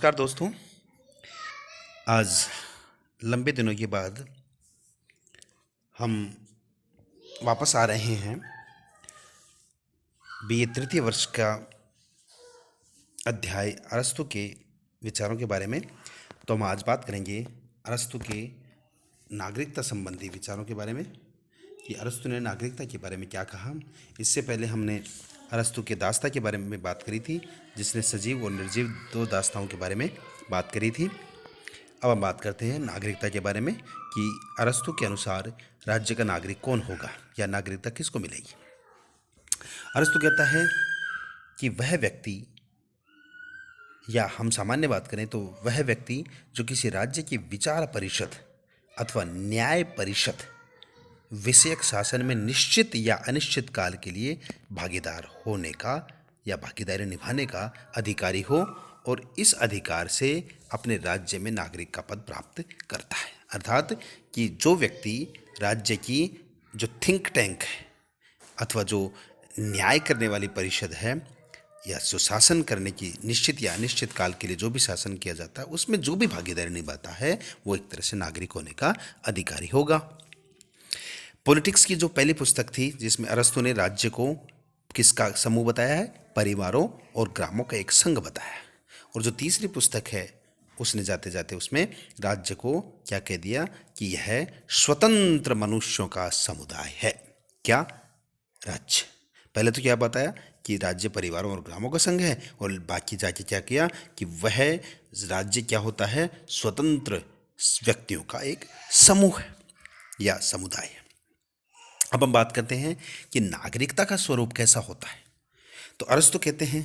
नमस्कार दोस्तों। आज लंबे दिनों के बाद हम वापस आ रहे हैं बीए तृतीय वर्ष का अध्याय अरस्तु के विचारों के बारे में। तो हम आज बात करेंगे अरस्तु के नागरिकता संबंधी विचारों के बारे में कि अरस्तु ने नागरिकता के बारे में क्या कहा। इससे पहले हमने अरस्तु के दास्ता के बारे में बात करी थी, जिसने सजीव और निर्जीव दो दास्ताओं के बारे में बात करी थी। अब हम बात करते हैं नागरिकता के बारे में कि अरस्तु के अनुसार राज्य का नागरिक कौन होगा या नागरिकता किसको मिलेगी। अरस्तु कहता है कि वह व्यक्ति, या हम सामान्य बात करें तो वह व्यक्ति जो किसी राज्य की विचार परिषद अथवा न्याय परिषद विषयक शासन में निश्चित या अनिश्चित काल के लिए भागीदार होने का या भागीदारी निभाने का अधिकारी हो और इस अधिकार से अपने राज्य में नागरिक का पद प्राप्त करता है। अर्थात कि जो व्यक्ति राज्य की जो थिंक टैंक है अथवा जो न्याय करने वाली परिषद है या जो शासन करने की निश्चित या अनिश्चित काल के लिए जो भी शासन किया जाता है उसमें जो भी भागीदारी निभाता है वो एक तरह से नागरिक होने का अधिकारी होगा। पॉलिटिक्स की जो पहली पुस्तक थी जिसमें अरस्तु ने राज्य को किसका समूह बताया है, परिवारों और ग्रामों का एक संघ बताया। और जो तीसरी पुस्तक है उसने जाते जाते उसमें राज्य को क्या कह दिया कि यह स्वतंत्र मनुष्यों का समुदाय है। क्या? राज्य। पहले तो क्या बताया कि राज्य परिवारों और ग्रामों का संघ है, और बाकी जाके क्या किया कि वह राज्य क्या होता है, स्वतंत्र व्यक्तियों का एक समूह है या समुदाय है। अब हम बात करते हैं कि नागरिकता का स्वरूप कैसा होता है। तो अरस्तु कहते हैं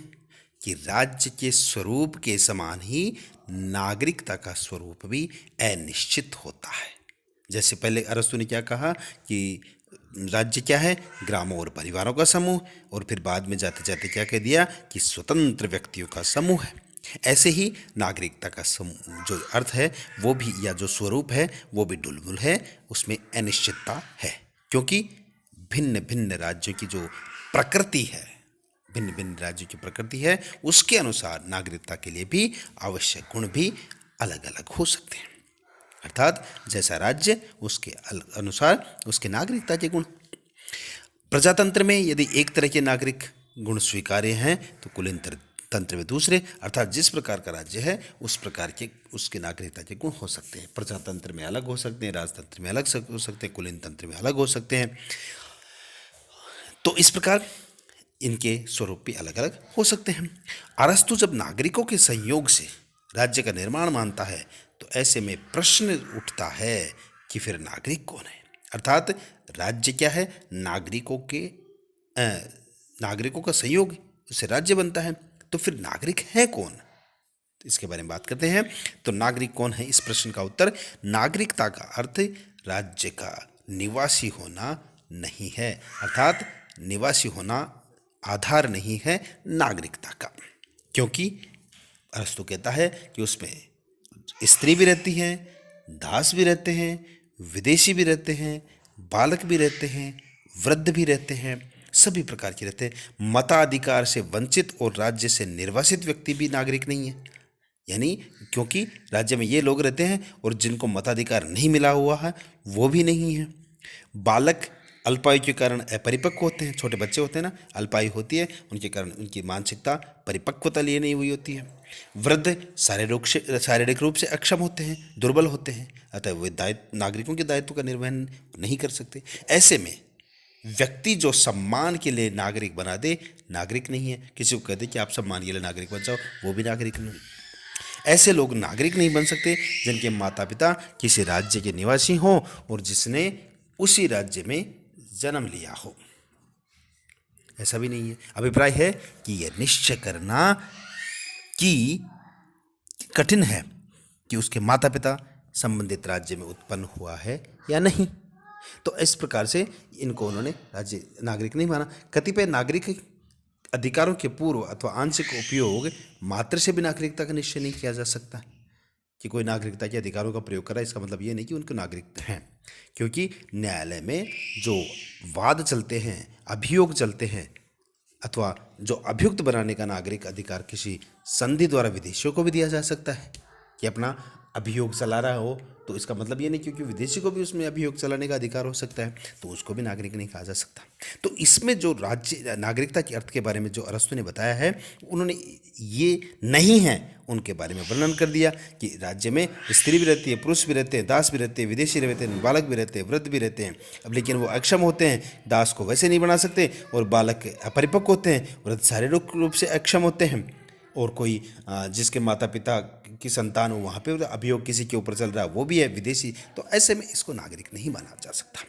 कि राज्य के स्वरूप के समान ही नागरिकता का स्वरूप भी अनिश्चित होता है। जैसे पहले अरस्तु ने क्या कहा कि राज्य क्या है, ग्रामों और परिवारों का समूह, और फिर बाद में जाते जाते क्या कह दिया कि स्वतंत्र व्यक्तियों का समूह है। ऐसे ही नागरिकता का जो अर्थ है वो भी, या जो स्वरूप है वो भी डुलमुल है, उसमें अनिश्चितता है, क्योंकि भिन्न भिन्न राज्यों की जो प्रकृति है, भिन्न भिन्न राज्यों की प्रकृति है, उसके अनुसार नागरिकता के लिए भी आवश्यक गुण भी अलग अलग हो सकते हैं। अर्थात जैसा राज्य उसके अनुसार उसके नागरिकता के गुण। प्रजातंत्र में यदि एक तरह के नागरिक गुण स्वीकार्य हैं तो कुलीन तंत्र में दूसरे, अर्थात जिस प्रकार का राज्य है उस प्रकार के उसके नागरिकता के गुण हो सकते हैं। प्रजातंत्र में अलग हो सकते हैं, राजतंत्र में अलग हो सकते हैं, कुलीन तंत्र में अलग हो सकते हैं। तो इस प्रकार इनके स्वरूप भी अलग अलग हो सकते हैं। अरस्तु जब नागरिकों के संयोग से राज्य का निर्माण मानता है तो ऐसे में प्रश्न उठता है कि फिर नागरिक कौन है। अर्थात राज्य क्या है, नागरिकों का संयोग, उससे राज्य बनता है, तो फिर नागरिक है कौन, तो इसके बारे में बात करते हैं। तो नागरिक कौन है, इस प्रश्न का उत्तर, नागरिकता का अर्थ राज्य का निवासी होना नहीं है। अर्थात निवासी होना आधार नहीं है नागरिकता का, क्योंकि अरस्तु कहता है कि उसमें स्त्री भी रहती हैं, दास भी रहते हैं, विदेशी भी रहते हैं, बालक भी रहते हैं, वृद्ध भी रहते हैं, सभी प्रकार के रहते हैं। मताधिकार से वंचित और राज्य से निर्वासित व्यक्ति भी नागरिक नहीं है। यानी क्योंकि राज्य में ये लोग रहते हैं और जिनको मताधिकार नहीं मिला हुआ है वो भी नहीं है। बालक अल्पायु के कारण अपरिपक्व होते हैं, छोटे बच्चे होते हैं ना, अल्पायु होती है, उनके कारण उनकी मानसिकता परिपक्वता लिए नहीं हुई होती है। वृद्ध शारीरिक रूप से अक्षम होते हैं, दुर्बल होते हैं, अतः वे नागरिकों के दायित्व का निर्वहन नहीं कर सकते। ऐसे में व्यक्ति जो सम्मान के लिए नागरिक बना दे, नागरिक नहीं है। किसी को कह दे कि आप सम्मान के लिए नागरिक बन जाओ, वो भी नागरिक नहीं। ऐसे लोग नागरिक नहीं बन सकते जिनके माता पिता किसी राज्य के निवासी हों और जिसने उसी राज्य में जन्म लिया हो। ऐसा भी नहीं है। अभिप्राय है कि यह निश्चय करना कि कठिन है कि उसके माता पिता संबंधित राज्य में उत्पन्न हुआ है या नहीं। तो इस प्रकार से इनको उन्होंने राज्य नागरिक नहीं माना। कतिपय नागरिक अधिकारों के पूर्व अथवा आंशिक उपयोग मात्र से भी नागरिकता का निश्चय नहीं किया जा सकता कि कोई नागरिकता के अधिकारों का प्रयोग करा, इसका मतलब ये नहीं कि उनको नागरिक हैं, क्योंकि न्यायालय में जो वाद चलते हैं, अभियोग चलते हैं, अथवा जो अभियुक्त बनाने का नागरिक अधिकार किसी संधि द्वारा विदेशियों को भी दिया जा सकता है कि अपना अभियोग चला रहा हो, तो इसका मतलब ये नहीं, क्योंकि विदेशी को भी उसमें अभियोग चलाने का अधिकार हो सकता है, तो उसको भी नागरिक नहीं कहा जा सकता। तो इसमें जो राज्य नागरिकता के अर्थ के बारे में जो अरस्तु ने बताया है, उन्होंने ये नहीं है उनके बारे में वर्णन कर दिया कि राज्य में स्त्री भी रहती है, पुरुष भी रहते हैं, दास भी रहते हैं, विदेशी रहते हैं, बालक भी रहते हैं, वृद्ध भी रहते हैं। अब लेकिन वो अक्षम होते हैं, दास को वैसे नहीं बना सकते, और बालक अपरिपक्व होते हैं, वृद्ध शारीरिक रूप से अक्षम होते हैं, और कोई जिसके माता पिता की संतान हो वहाँ पे अभियोग किसी के ऊपर चल रहा है वो भी है विदेशी, तो ऐसे में इसको नागरिक नहीं माना जा सकता।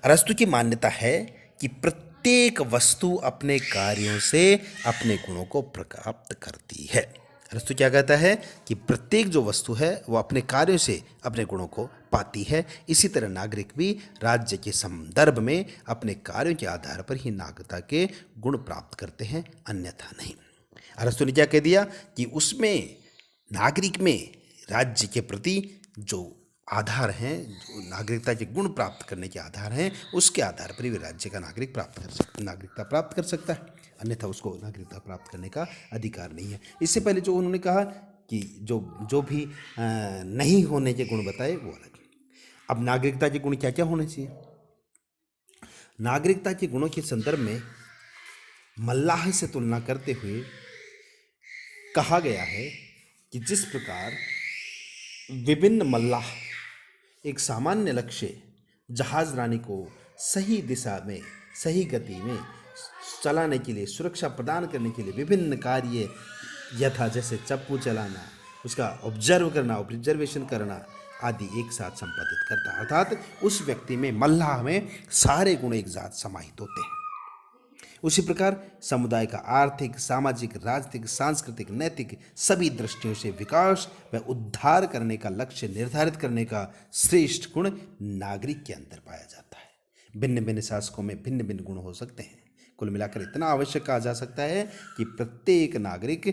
अरस्तु की मान्यता है कि प्रत्येक वस्तु अपने कार्यों से अपने गुणों को प्राप्त करती है। अरस्तु क्या कहता है कि प्रत्येक जो वस्तु है वो अपने कार्यों से अपने गुणों को पाती है। इसी तरह नागरिक भी राज्य के संदर्भ में अपने कार्यों के आधार पर ही नागरिकता के गुण प्राप्त करते हैं, अन्यथा नहीं। अरस्तु ने क्या कह दिया कि उसमें नागरिक में राज्य के प्रति जो आधार हैं, जो नागरिकता के गुण प्राप्त करने के आधार हैं, उसके आधार पर ही वे राज्य का नागरिकता प्राप्त कर सकता है, अन्यथा उसको नागरिकता प्राप्त करने का अधिकार नहीं है। इससे पहले जो उन्होंने कहा कि जो भी नहीं होने के गुण बताए वो अलग। अब नागरिकता के गुण क्या क्या होने चाहिए? नागरिकता के गुणों के संदर्भ में मल्लाह से तुलना करते हुए कहा गया है कि जिस प्रकार विभिन्न मल्लाह एक सामान्य लक्ष्य जहाज रानी को सही दिशा में, सही गति में चलाने के लिए, सुरक्षा प्रदान करने के लिए विभिन्न कार्य यथा जैसे चप्पू चलाना, उसका ऑब्जर्वेशन करना आदि एक साथ संपादित करता है, अर्थात उस व्यक्ति में, मल्लाह में सारे गुण एक साथ समाहित होते हैं। उसी प्रकार समुदाय का आर्थिक, सामाजिक, राजनीतिक, सांस्कृतिक, नैतिक सभी दृष्टियों से विकास व उद्धार करने का लक्ष्य निर्धारित करने का श्रेष्ठ गुण नागरिक के अंदर पाया जाता है। भिन्न भिन्न शासकों में भिन्न भिन्न गुण हो सकते हैं। कुल मिलाकर इतना आवश्यक कहा जा सकता है कि प्रत्येक नागरिक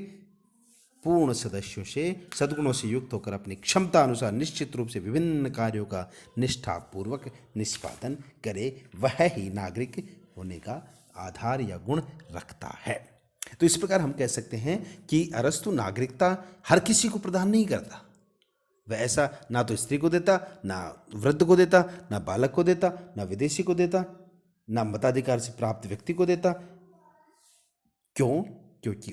पूर्ण सदस्यों से सद्गुणों से युक्त होकर अपनी क्षमता अनुसार निश्चित रूप से विभिन्न कार्यों का निष्ठापूर्वक निष्पादन करे, वह ही नागरिक होने का आधार या गुण रखता है। तो इस प्रकार हम कह सकते हैं कि अरस्तु नागरिकता हर किसी को प्रदान नहीं करता। वह ऐसा ना तो स्त्री को देता, ना वृद्ध को देता, ना बालक को देता, ना विदेशी को देता, ना मताधिकार से प्राप्त व्यक्ति को देता। क्यों? क्योंकि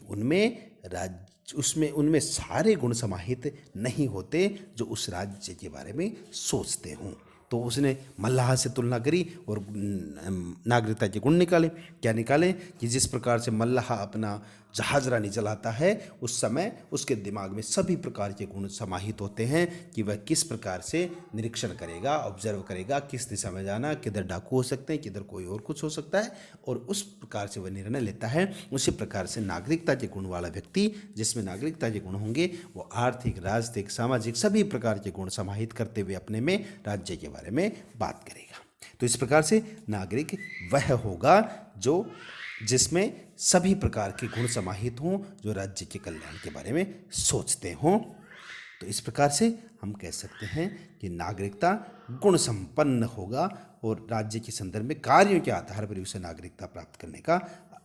उनमें सारे गुण समाहित नहीं होते जो उस राज्य के बारे में सोचते हों। तो उसने मल्लाह से तुलना करी और नागरिकता के गुण निकाले। क्या निकाले कि जिस प्रकार से मल्लाह अपना जहाज रानी चलाता है, उस समय उसके दिमाग में सभी प्रकार के गुण समाहित होते हैं कि वह किस प्रकार से निरीक्षण करेगा, ऑब्जर्व करेगा, किस दिशा में जाना, किधर डाकू हो सकते हैं, किधर कोई और कुछ हो सकता है, और उस प्रकार से वह निर्णय लेता है। उसी प्रकार से नागरिकता के गुण वाला व्यक्ति, जिसमें नागरिकता के गुण होंगे, वो आर्थिक, राजनीतिक, सामाजिक सभी प्रकार के गुण समाहित करते हुए अपने में राज्य के बारे में बात करेगा। तो इस प्रकार से नागरिक वह होगा जिसमें सभी प्रकार के गुण समाहित हों, जो राज्य के कल्याण के बारे में सोचते हों। तो इस प्रकार से हम कह सकते हैं कि नागरिकता गुण संपन्न होगा और राज्य के संदर्भ में कार्यों के आधार पर उसे नागरिकता प्राप्त करने का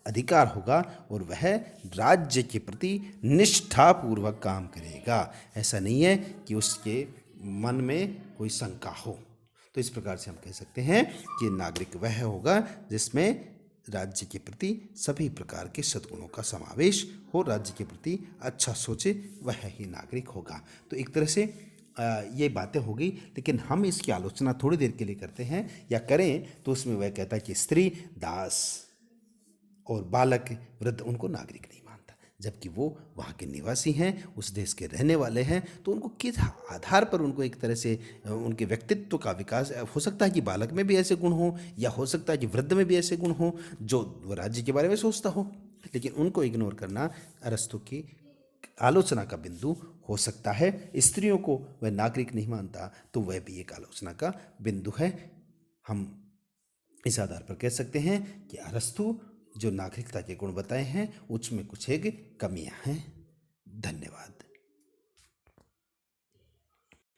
अधिकार होगा, और वह राज्य के प्रति निष्ठापूर्वक काम करेगा। ऐसा नहीं है कि उसके मन में कोई शंका हो। तो इस प्रकार से हम कह सकते हैं कि नागरिक वह होगा जिसमें राज्य के प्रति सभी प्रकार के सद्गुणों का समावेश हो, राज्य के प्रति अच्छा सोचे, वह ही नागरिक होगा। तो एक तरह से ये बातें होगी, लेकिन हम इसकी आलोचना थोड़ी देर के लिए करते हैं या करें तो उसमें वह कहता है कि स्त्री, दास और बालक, वृद्ध उनको नागरिक नहीं मानता, जबकि वो वहाँ के निवासी हैं, उस देश के रहने वाले हैं। तो उनको किस आधार पर उनको एक तरह से उनके व्यक्तित्व का विकास हो सकता है कि बालक में भी ऐसे गुण हो, या हो सकता है कि वृद्ध में भी ऐसे गुण हो जो राज्य के बारे में सोचता हो, लेकिन उनको इग्नोर करना अरस्तु की आलोचना का बिंदु हो सकता है। स्त्रियों को वह नागरिक नहीं मानता, तो वह भी एक आलोचना का बिंदु है। हम इस आधार पर कह सकते हैं कि अरस्तु जो नागरिकता के गुण बताए हैं उसमें कुछ एक कमियां हैं। धन्यवाद।